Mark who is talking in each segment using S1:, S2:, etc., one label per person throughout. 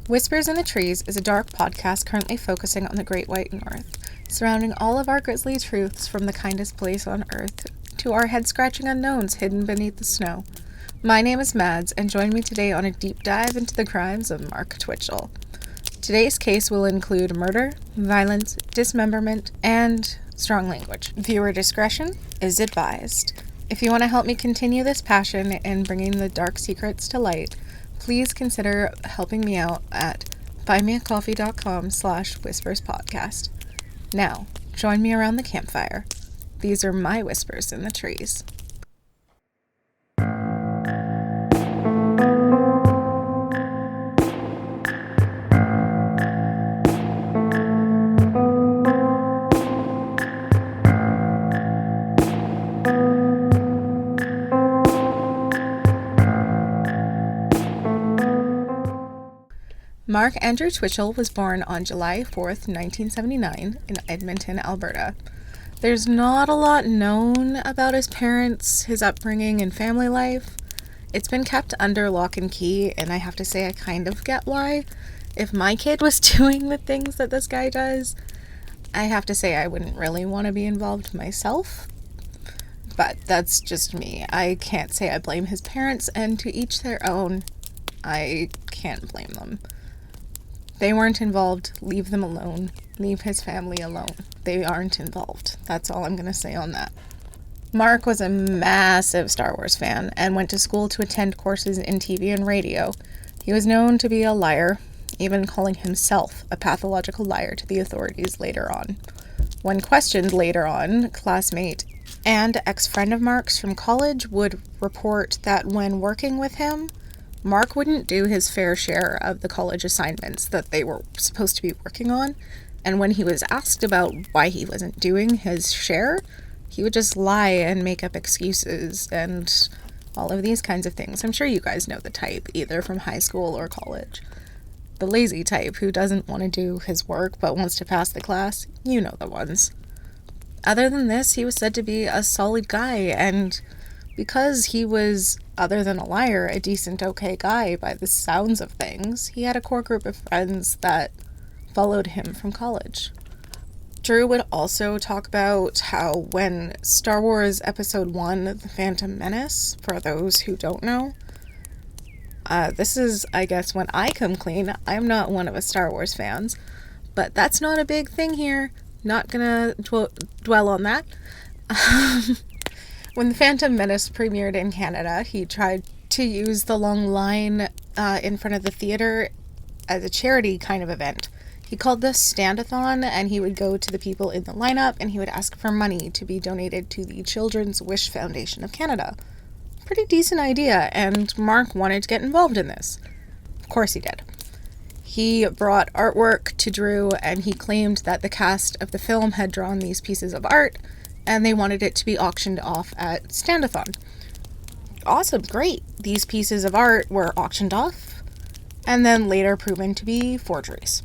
S1: Whispers in the Trees is a dark podcast currently focusing on the Great White North, surrounding all of our grisly truths from the kindest place on earth to our head-scratching unknowns hidden beneath the snow. My name is Mads, and join me today on a deep dive into the crimes of Mark Twitchell. Today's case will include murder, violence, dismemberment, and strong language. Viewer discretion is advised. If you want to help me continue this passion in bringing the dark secrets to light, please consider helping me out at buymeacoffee.com/whisperspodcast. Now, join me around the campfire. These are my whispers in the trees. Mark Andrew Twitchell was born on July 4th, 1979 in Edmonton, Alberta. There's not a lot known about his parents, his upbringing, and family life. It's been kept under lock and key, and I have to say I kind of get why. If my kid was doing the things that this guy does, I have to say I wouldn't really want to be involved myself. But that's just me. I can't say I blame his parents, and to each their own. I can't blame them. They weren't involved. Leave them alone. Leave his family alone. They aren't involved. That's all I'm going to say on that. Mark was a massive Star Wars fan and went to school to attend courses in TV and radio. He was known to be a liar, even calling himself a pathological liar to the authorities later on. When questioned later on, classmate and ex-friend of Mark's from college would report that when working with him, Mark wouldn't do his fair share of the college assignments that they were supposed to be working on, and when he was asked about why he wasn't doing his share, he would just lie and make up excuses and all of these kinds of things. I'm sure you guys know the type, either from high school or college. The lazy type who doesn't want to do his work but wants to pass the class, you know the ones. Other than this, he was said to be a solid guy, and because he was, other than a liar, a decent, okay guy by the sounds of things, he had a core group of friends that followed him from college. Drew would also talk about how when Star Wars Episode 1, The Phantom Menace, for those who don't know, this is, I guess, when I come clean, I'm not one of a Star Wars fans, but that's not a big thing here. Not gonna dwell on that. When The Phantom Menace premiered in Canada, he tried to use the long line in front of the theater as a charity kind of event. He called this Stand-a-thon, and he would go to the people in the lineup and he would ask for money to be donated to the Children's Wish Foundation of Canada. Pretty decent idea, and Mark wanted to get involved in this. Of course he did. He brought artwork to Drew, and he claimed that the cast of the film had drawn these pieces of art, and they wanted it to be auctioned off at Stand-a-thon. Awesome, great. These pieces of art were auctioned off, and then later proven to be forgeries.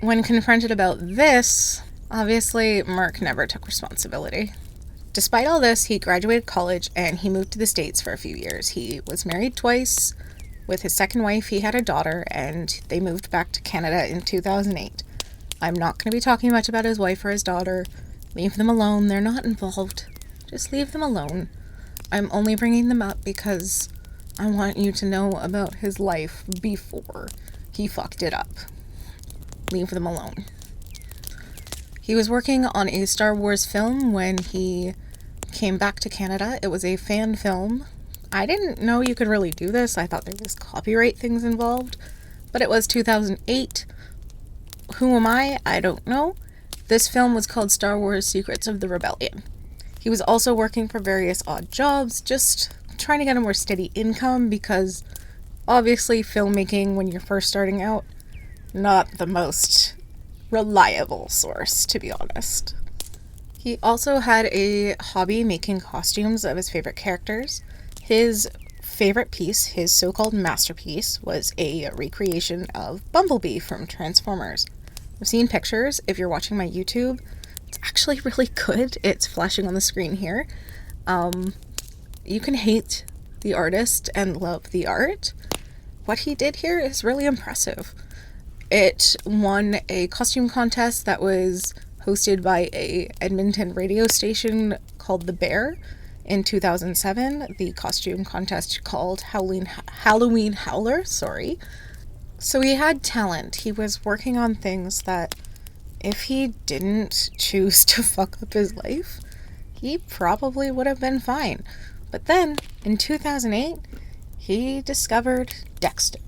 S1: When confronted about this, obviously, Mark never took responsibility. Despite all this, he graduated college, and he moved to the States for a few years. He was married twice. With his second wife, he had a daughter, and they moved back to Canada in 2008. I'm not going to be talking much about his wife or his daughter. Leave them alone. They're not involved. Just leave them alone. I'm only bringing them up because I want you to know about his life before he fucked it up. Leave them alone. He was working on a Star Wars film when he came back to Canada. It was a fan film. I didn't know you could really do this. I thought there was copyright things involved. But it was 2008. Who am I? I don't know. This film was called Star Wars Secrets of the Rebellion. He was also working for various odd jobs, just trying to get a more steady income because obviously filmmaking when you're first starting out, not the most reliable source, to be honest. He also had a hobby making costumes of his favorite characters. His favorite piece, his so-called masterpiece, was a recreation of Bumblebee from Transformers. I've seen pictures. If you're watching my YouTube, it's actually really good. It's flashing on the screen here. You can hate the artist and love the art. what he did here is really impressive. It won a costume contest that was hosted by a Edmonton radio station called The Bear in 2007. The costume contest called Halloween Howler, sorry. So he had talent. He was working on things that if he didn't choose to fuck up his life, he probably would have been fine. But then, in 2008, he discovered Dexter.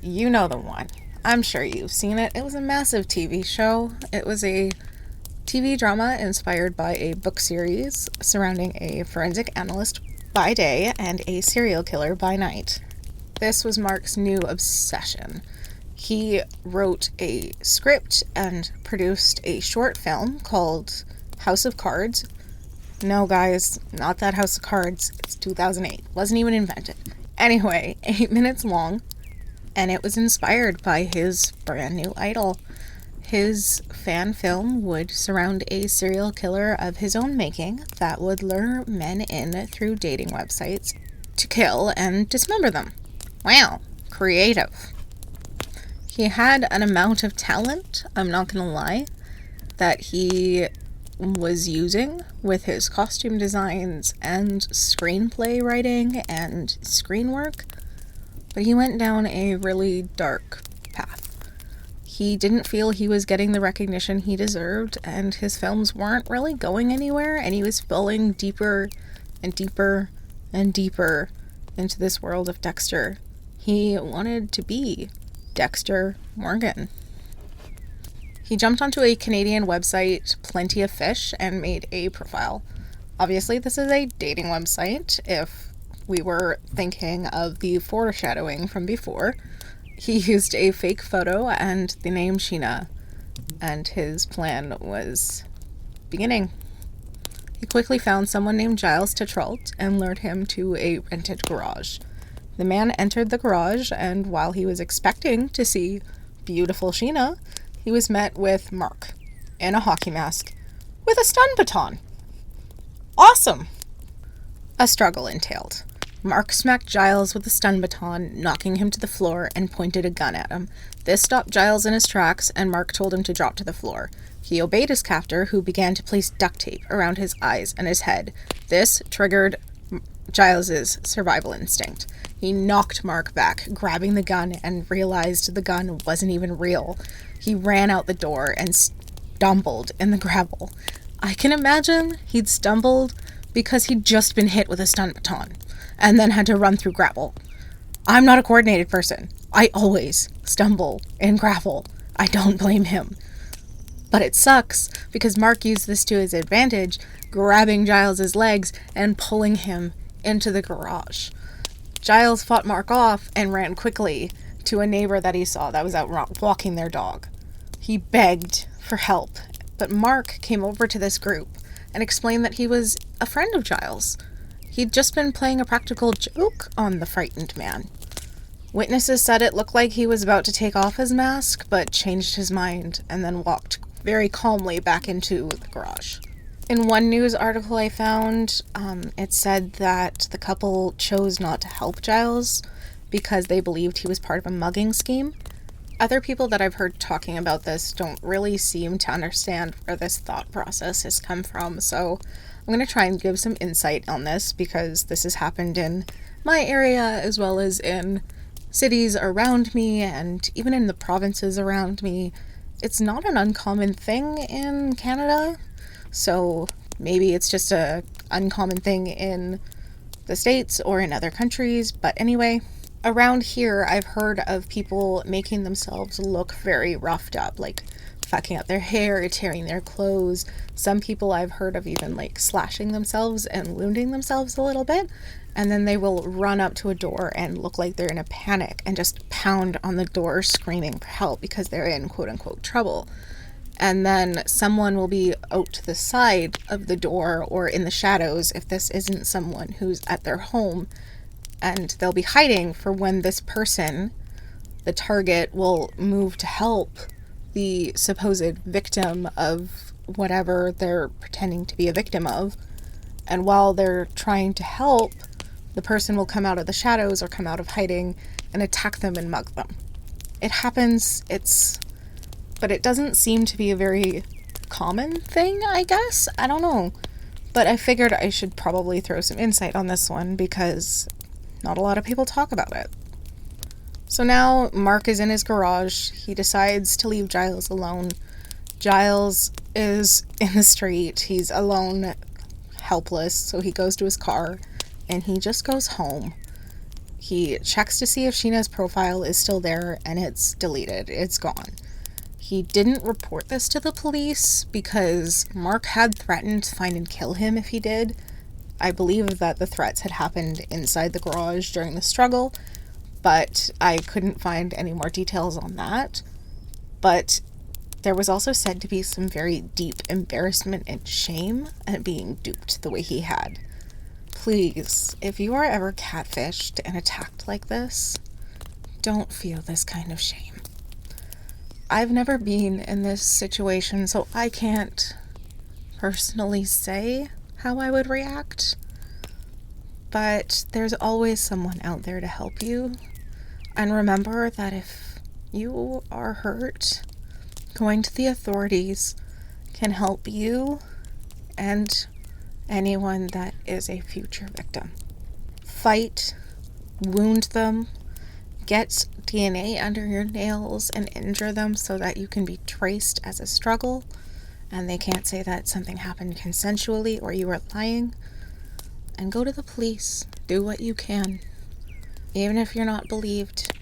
S1: You know the one. I'm sure you've seen it. It was a massive TV show. It was a TV drama inspired by a book series surrounding a forensic analyst by day and a serial killer by night. This was Mark's new obsession. He wrote a script and produced a short film called House of Cards. No, guys, not that House of Cards. It's 2008. Wasn't even invented. Anyway, 8 minutes long, and it was inspired by his brand new idol. His fan film would surround a serial killer of his own making that would lure men in through dating websites to kill and dismember them. Wow, creative. He had an amount of talent, I'm not gonna lie, that he was using with his costume designs and screenplay writing and screen work, but he went down a really dark path. He didn't feel he was getting the recognition he deserved, and his films weren't really going anywhere, and he was falling deeper and deeper and deeper into this world of Dexter. He wanted to be Dexter Morgan. He jumped onto a Canadian website, Plenty of Fish, and made a profile. Obviously, this is a dating website, if we were thinking of the foreshadowing from before. He used a fake photo and the name Sheena, and his plan was beginning. He quickly found someone named Giles Twitchell and lured him to a rented garage. The man entered the garage, and while he was expecting to see beautiful Sheena, he was met with Mark in a hockey mask with a stun baton. Awesome! A struggle entailed. Mark smacked Giles with a stun baton, knocking him to the floor, and pointed a gun at him. This stopped Giles in his tracks, and Mark told him to drop to the floor. He obeyed his captor, who began to place duct tape around his eyes and his head. This triggered Giles's survival instinct. He knocked Mark back, grabbing the gun, and realized the gun wasn't even real. He ran out the door and stumbled in the gravel. I can imagine he'd stumbled because he'd just been hit with a stun baton and then had to run through gravel. I'm not a coordinated person. I always stumble in gravel. I don't blame him. But it sucks because Mark used this to his advantage, grabbing Giles's legs and pulling him into the garage. Giles fought Mark off and ran quickly to a neighbor that he saw that was out walking their dog. He begged for help, but Mark came over to this group and explained that he was a friend of Giles. He'd just been playing a practical joke on the frightened man. Witnesses said it looked like he was about to take off his mask, but changed his mind and then walked very calmly back into the garage. In one news article I found, it said that the couple chose not to help Giles because they believed he was part of a mugging scheme. Other people that I've heard talking about this don't really seem to understand where this thought process has come from, so I'm going to try and give some insight on this because this has happened in my area as well as in cities around me and even in the provinces around me. It's not an uncommon thing in Canada, so maybe it's just a uncommon thing in the States or in other countries, but anyway, around here I've heard of people making themselves look very roughed up, like fucking up their hair, tearing their clothes. Some people I've heard of even like slashing themselves and wounding themselves a little bit, and then they will run up to a door and look like they're in a panic and just pound on the door screaming for help because they're in quote-unquote trouble. And then someone will be out to the side of the door or in the shadows if this isn't someone who's at their home, and they'll be hiding for when this person, the target, will move to help the supposed victim of whatever they're pretending to be a victim of. And while they're trying to help, the person will come out of the shadows or come out of hiding and attack them and mug them. It happens, but it doesn't seem to be a very common thing, I guess. I don't know. But I figured I should probably throw some insight on this one because not a lot of people talk about it. So now Mark is in his garage. He decides to leave Giles alone. Giles is in the street. He's alone, helpless, so he goes to his car and he just goes home. He checks to see if Sheena's profile is still there, and it's deleted. It's gone. He didn't report this to the police because Mark had threatened to find and kill him if he did. I believe that the threats had happened inside the garage during the struggle, but I couldn't find any more details on that. But there was also said to be some very deep embarrassment and shame at being duped the way he had. Please, if you are ever catfished and attacked like this, don't feel this kind of shame. I've never been in this situation, so I can't personally say how I would react, but there's always someone out there to help you. And remember that if you are hurt, going to the authorities can help you and anyone that is a future victim. Fight, wound them, get DNA under your nails and injure them so that you can be traced as a struggle and they can't say that something happened consensually or you were lying. And go to the police. Do what you can. Even if you're not believed,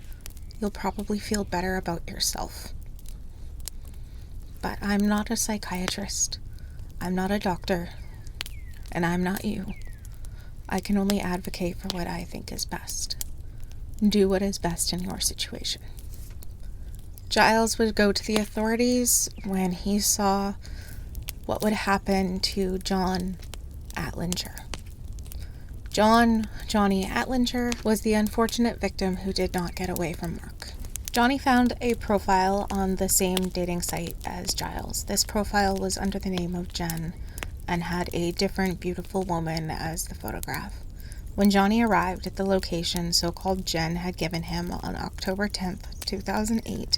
S1: you'll probably feel better about yourself. But I'm not a psychiatrist. I'm not a doctor. And I'm not you. I can only advocate for what I think is best. Do what is best in your situation. Giles would go to the authorities when he saw what would happen to John Atlinger. Johnny Atlinger was the unfortunate victim who did not get away from Mark. Johnny found a profile on the same dating site as Giles. This profile was under the name of Jen and had a different beautiful woman as the photograph. When Johnny arrived at the location so-called Jen had given him on October 10th, 2008,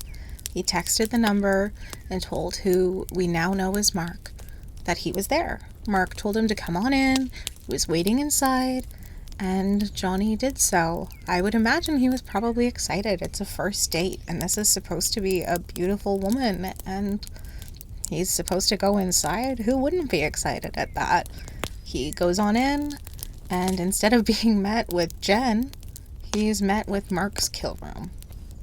S1: he texted the number and told who we now know as Mark that he was there. Mark told him to come on in, he was waiting inside, and Johnny did so. I would imagine he was probably excited. It's a first date, and this is supposed to be a beautiful woman, and he's supposed to go inside. Who wouldn't be excited at that? He goes on in, and instead of being met with Jen, he's met with Mark's kill room.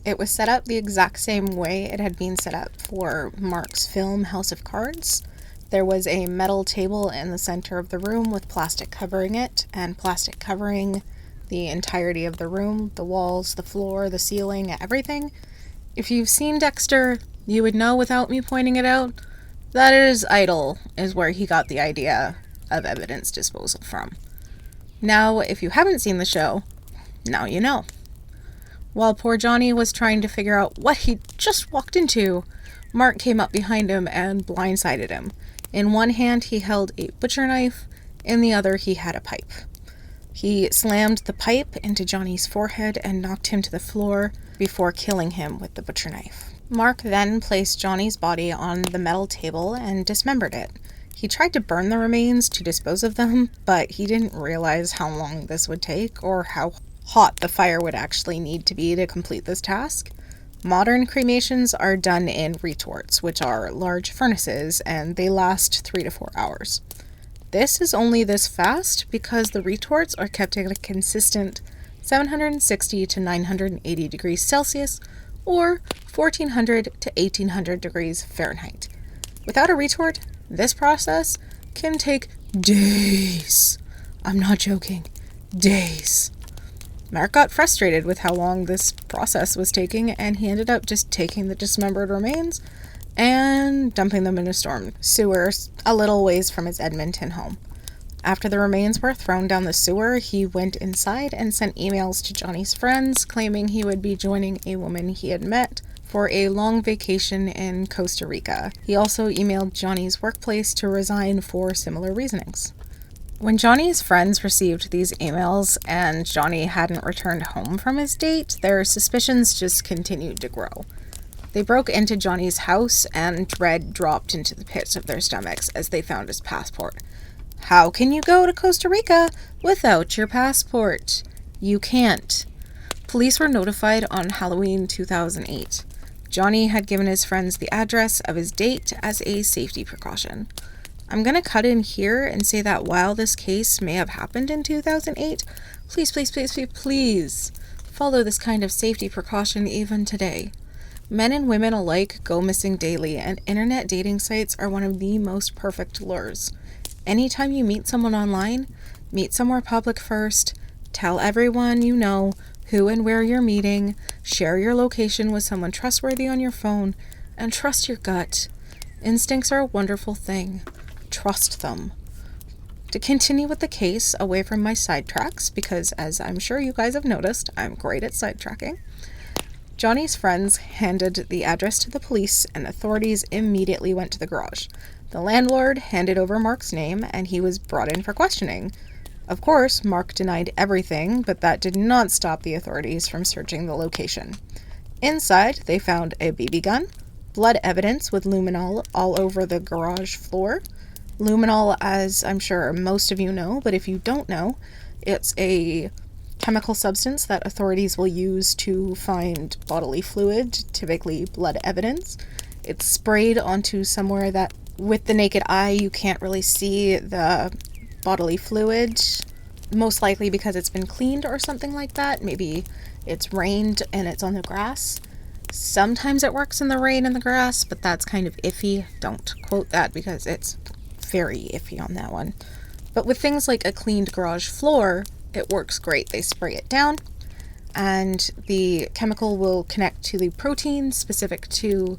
S1: It was set up the exact same way it had been set up for Mark's film House of Cards. There was a metal table in the center of the room with plastic covering it, and plastic covering the entirety of the room, the walls, the floor, the ceiling, everything. If you've seen Dexter, you would know without me pointing it out that his idol is where he got the idea of evidence disposal from. Now, if you haven't seen the show, now you know. While poor Johnny was trying to figure out what he just walked into, Mark came up behind him and blindsided him. In one hand, he held a butcher knife, in the other, he had a pipe. He slammed the pipe into Johnny's forehead and knocked him to the floor before killing him with the butcher knife. Mark then placed Johnny's body on the metal table and dismembered it. He tried to burn the remains to dispose of them, but he didn't realize how long this would take or how hot the fire would actually need to be to complete this task. Modern cremations are done in retorts, which are large furnaces, and they last 3 to 4 hours. This is only this fast because the retorts are kept at a consistent 760 to 980 degrees Celsius or 1400 to 1800 degrees Fahrenheit. Without a retort, this process can take days. I'm not joking. Days. Mark got frustrated with how long this process was taking, and he ended up just taking the dismembered remains and dumping them in a storm sewer a little ways from his Edmonton home. After the remains were thrown down the sewer, he went inside and sent emails to Johnny's friends claiming he would be joining a woman he had met for a long vacation in Costa Rica. He also emailed Johnny's workplace to resign for similar reasonings. When Johnny's friends received these emails and Johnny hadn't returned home from his date, their suspicions just continued to grow. They broke into Johnny's house and dread dropped into the pits of their stomachs as they found his passport. How can you go to Costa Rica without your passport? You can't. Police were notified on Halloween 2008. Johnny had given his friends the address of his date as a safety precaution. I'm going to cut in here and say that while this case may have happened in 2008, please follow this kind of safety precaution even today. Men and women alike go missing daily, and internet dating sites are one of the most perfect lures. Anytime you meet someone online, meet somewhere public first, tell everyone you know who and where you're meeting, share your location with someone trustworthy on your phone, and trust your gut. Instincts are a wonderful thing. Trust them. To continue with the case, away from my sidetracks, because as I'm sure you guys have noticed, I'm great at sidetracking, Johnny's friends handed the address to the police, and authorities immediately went to the garage. The landlord handed over Mark's name, and he was brought in for questioning. Of course, Mark denied everything, but that did not stop the authorities from searching the location. Inside, they found a BB gun, blood evidence with luminol all over the garage floor. Luminol, as I'm sure most of you know, but if you don't know, it's a chemical substance that authorities will use to find bodily fluid, typically blood evidence. It's sprayed onto somewhere that with the naked eye you can't really see the bodily fluid, most likely because it's been cleaned or something like that. Maybe it's rained and it's on the grass. Sometimes it works in the rain and the grass, but that's kind of iffy. Don't quote that because it's very iffy on that one. But with things like a cleaned garage floor, it works great. They spray it down and the chemical will connect to the protein specific to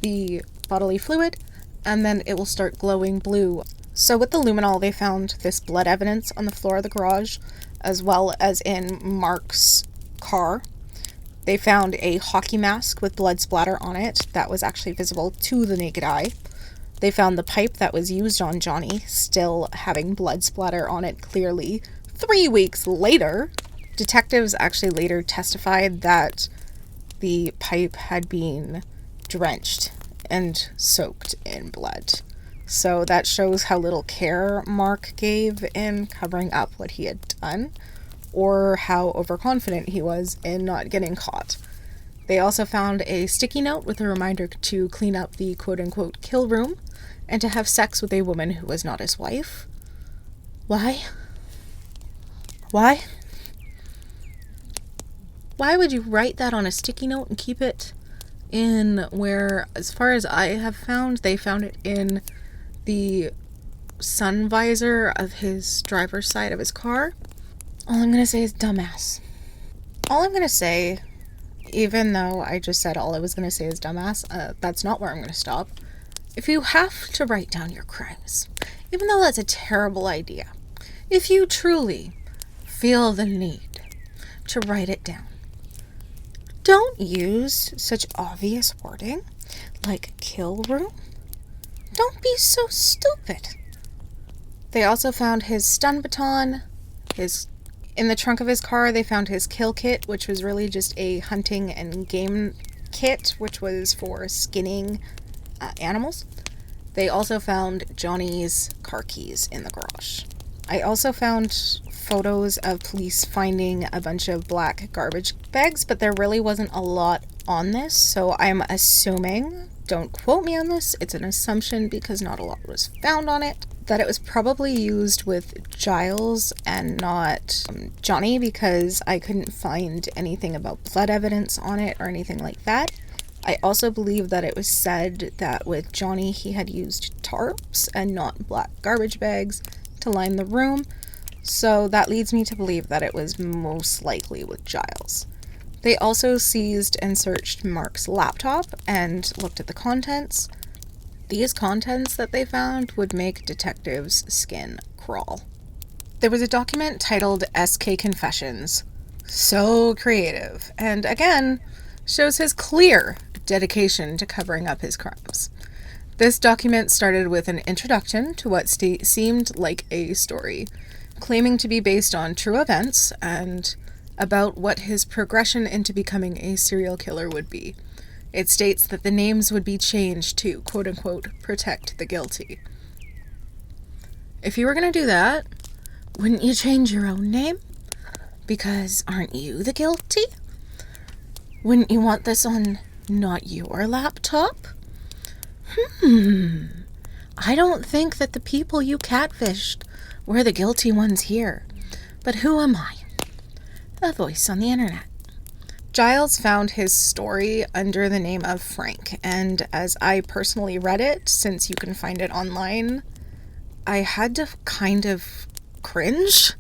S1: the bodily fluid, and then it will start glowing blue. So with the luminol, they found this blood evidence on the floor of the garage, as well as in Mark's car. They found a hockey mask with blood splatter on it that was actually visible to the naked eye. They found the pipe that was used on Johnny, still having blood splatter on it clearly 3 weeks later. Detectives actually later testified that the pipe had been drenched and soaked in blood. So that shows how little care Mark gave in covering up what he had done, or how overconfident he was in not getting caught. They also found a sticky note with a reminder to clean up the quote-unquote kill room and to have sex with a woman who was not his wife. Why? Why? Why would you write that on a sticky note and keep it in where, as far as I have found, they found it in the sun visor of his driver's side of his car? All I'm going to say is dumbass. All I'm going to say, even though I just said all I was going to say is dumbass, that's not where I'm going to stop. If you have to write down your crimes, even though that's a terrible idea, if you truly feel the need to write it down, don't use such obvious wording like kill room. Don't be so stupid. They also found his stun baton. In the trunk of his car, they found his kill kit, which was really just a hunting and game kit, which was for skinning animals. They also found Johnny's car keys in the garage. I also found photos of police finding a bunch of black garbage bags, but there really wasn't a lot on this, so I'm assuming, don't quote me on this, it's an assumption because not a lot was found on it, that it was probably used with Giles and not Johnny, because I couldn't find anything about blood evidence on it or anything like that. I also believe that it was said that with Johnny he had used tarps and not black garbage bags to line the room, so that leads me to believe that it was most likely with Giles. They also seized and searched Mark's laptop and looked at the contents. These contents that they found would make detectives' skin crawl. There was a document titled SK Confessions. So creative, and again, shows his clear dedication to covering up his crimes. This document started with an introduction to what seemed like a story, claiming to be based on true events and about what his progression into becoming a serial killer would be. It states that the names would be changed to, quote-unquote, protect the guilty. If you were going to do that, wouldn't you change your own name? Because aren't you the guilty? Wouldn't you want this on not your laptop? I don't think that the people you catfished were the guilty ones here. But who am I? A voice on the internet. Giles found his story under the name of Frank, and as I personally read it, since you can find it online, I had to kind of cringe,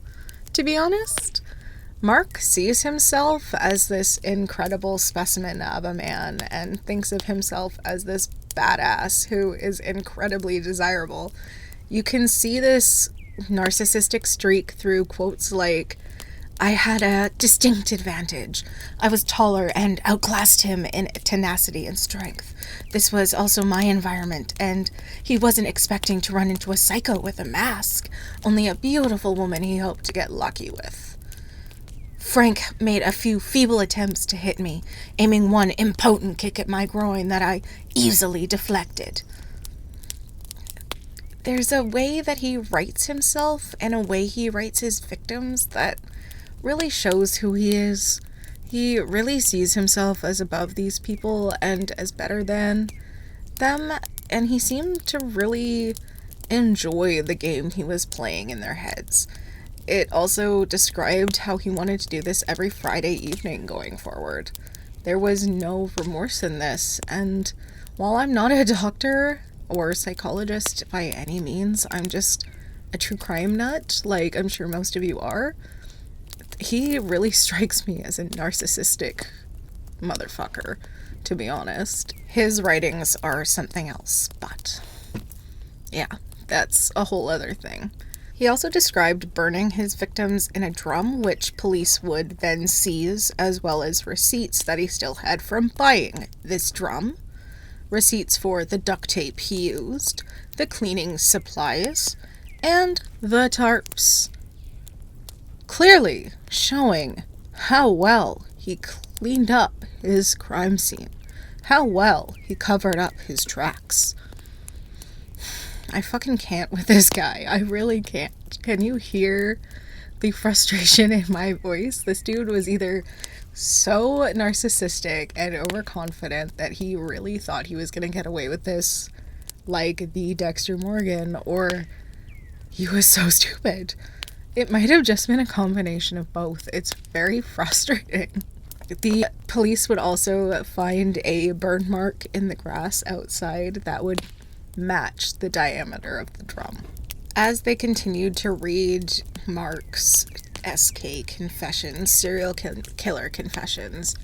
S1: to be honest. Mark sees himself as this incredible specimen of a man and thinks of himself as this badass who is incredibly desirable. You can see this narcissistic streak through quotes like, "I had a distinct advantage. I was taller and outclassed him in tenacity and strength. This was also my environment, and he wasn't expecting to run into a psycho with a mask, only a beautiful woman he hoped to get lucky with. Frank made a few feeble attempts to hit me, aiming one impotent kick at my groin that I easily deflected." There's a way that he writes himself and a way he writes his victims that really shows who he is. He really sees himself as above these people and as better than them, and he seemed to really enjoy the game he was playing in their heads. It also described how he wanted to do this every Friday evening going forward. There was no remorse in this, and while I'm not a doctor or psychologist by any means, I'm just a true crime nut, like I'm sure most of you are, he really strikes me as a narcissistic motherfucker, to be honest. His writings are something else, but yeah, that's a whole other thing. He also described burning his victims in a drum, which police would then seize, as well as receipts that he still had from buying this drum, receipts for the duct tape he used, the cleaning supplies, and the tarps. Clearly showing how well he cleaned up his crime scene, how well he covered up his tracks. I fucking can't with this guy. I really can't. Can you hear the frustration in my voice? This dude was either so narcissistic and overconfident that he really thought he was going to get away with this like the Dexter Morgan, or he was so stupid. It might have just been a combination of both. It's very frustrating. The police would also find a burn mark in the grass outside that would match the diameter of the drum. As they continued to read Mark's SK confessions, serial killer confessions,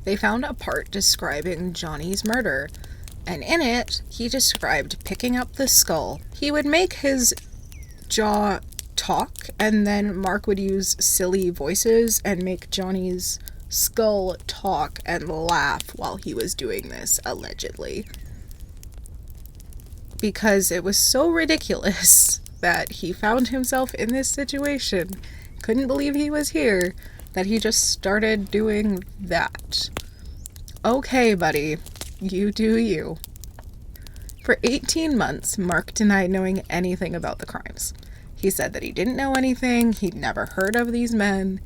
S1: they found a part describing Johnny's murder, and in it, he described picking up the skull. He would make his jaw talk, and then Mark would use silly voices and make Johnny's skull talk and laugh while he was doing this, allegedly. Because it was so ridiculous that he found himself in this situation, couldn't believe he was here, that he just started doing that. Okay, buddy, you do you. For 18 months, Mark denied knowing anything about the crimes. He said that he didn't know anything, he'd never heard of these men,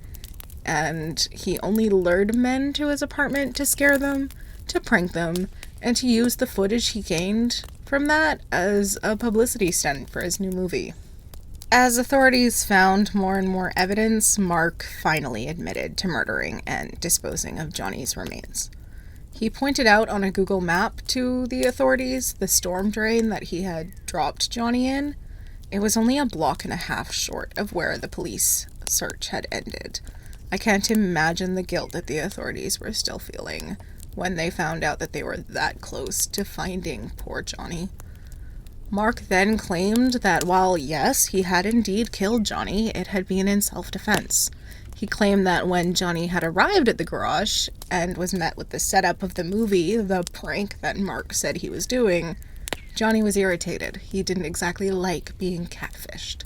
S1: and he only lured men to his apartment to scare them, to prank them, and to use the footage he gained from that as a publicity stunt for his new movie. As authorities found more and more evidence, Mark finally admitted to murdering and disposing of Johnny's remains. He pointed out on a Google map to the authorities the storm drain that he had dropped Johnny in. It was only a block and a half short of where the police search had ended. I can't imagine the guilt that the authorities were still feeling when they found out that they were that close to finding poor Johnny. Mark then claimed that while, yes, he had indeed killed Johnny, it had been in self-defense. He claimed that when Johnny had arrived at the garage and was met with the setup of the movie, the prank that Mark said he was doing, Johnny was irritated. He didn't exactly like being catfished.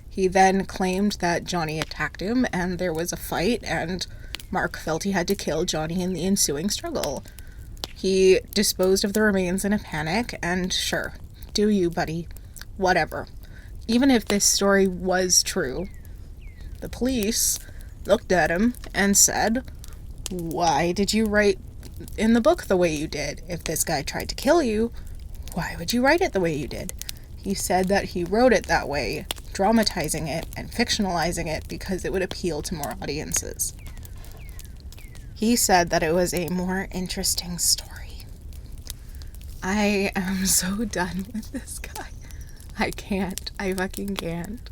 S1: He then claimed that Johnny attacked him and there was a fight, and Mark felt he had to kill Johnny in the ensuing struggle. He disposed of the remains in a panic, and sure, do you, buddy. Whatever. Even if this story was true, the police looked at him and said, "Why did you write in the book the way you did? If this guy tried to kill you, why would you write it the way you did?" He said that he wrote it that way, dramatizing it and fictionalizing it because it would appeal to more audiences. He said that it was a more interesting story. I am so done with this guy. I can't. I fucking can't.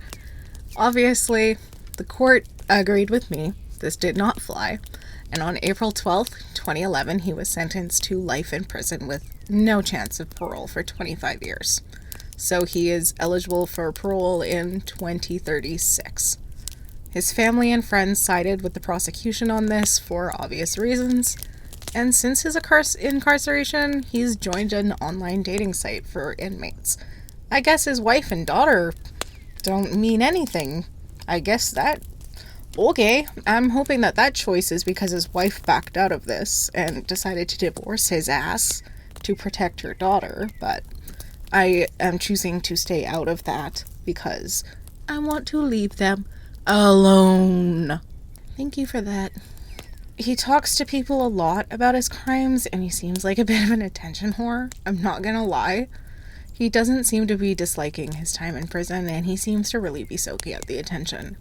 S1: Obviously, the court agreed with me. This did not fly. And on April 12th, 2011, he was sentenced to life in prison with no chance of parole for 25 years. So he is eligible for parole in 2036. His family and friends sided with the prosecution on this for obvious reasons. And since his incarceration, he's joined an online dating site for inmates. I guess his wife and daughter don't mean anything. I guess that... Okay, I'm hoping that choice is because his wife backed out of this and decided to divorce his ass to protect her daughter, but I am choosing to stay out of that because I want to leave them alone. Thank you for that. He talks to people a lot about his crimes, and he seems like a bit of an attention whore. I'm not gonna lie. He doesn't seem to be disliking his time in prison, and he seems to really be soaking up the attention.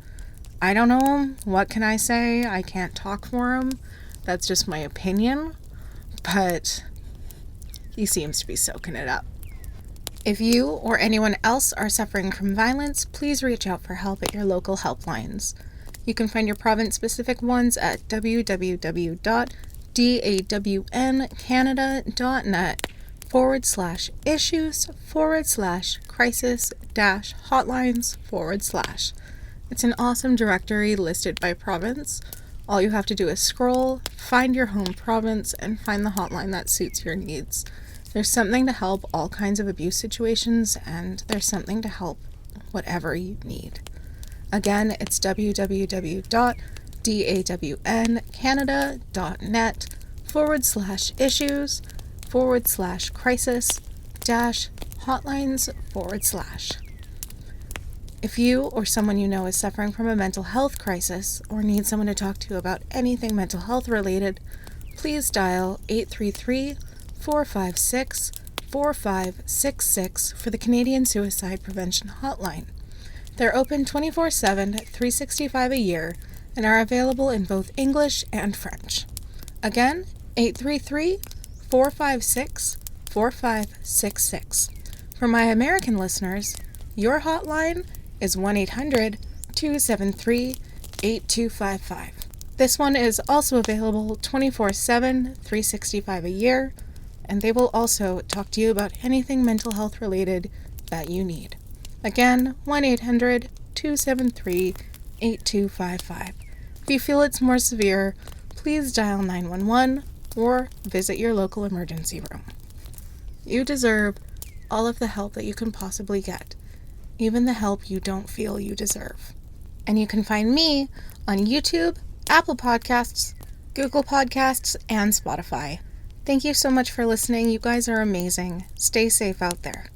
S1: I don't know him. What can I say? I can't talk for him. That's just my opinion. But he seems to be soaking it up. If you or anyone else are suffering from violence, please reach out for help at your local helplines. You can find your province-specific ones at www.dawnetforward/issues/crisis-hotlines/. It's an awesome directory listed by province. All you have to do is scroll, find your home province, and find the hotline that suits your needs. There's something to help all kinds of abuse situations, and there's something to help whatever you need. Again, it's www.dawncanada.net/crisis-hotlines/. If you or someone you know is suffering from a mental health crisis or needs someone to talk to about anything mental health related, please dial 833-456-4566 for the Canadian Suicide Prevention Hotline. They're open 24/7, 365 a year, and are available in both English and French. Again, 833-456-4566. For my American listeners, your hotline is 1-800-273-8255. This one is also available 24/7, 365 a year, and they will also talk to you about anything mental health related that you need. Again, 1-800-273-8255. If you feel it's more severe, please dial 911 or visit your local emergency room. You deserve all of the help that you can possibly get, even the help you don't feel you deserve. And you can find me on YouTube, Apple Podcasts, Google Podcasts, and Spotify. Thank you so much for listening. You guys are amazing. Stay safe out there.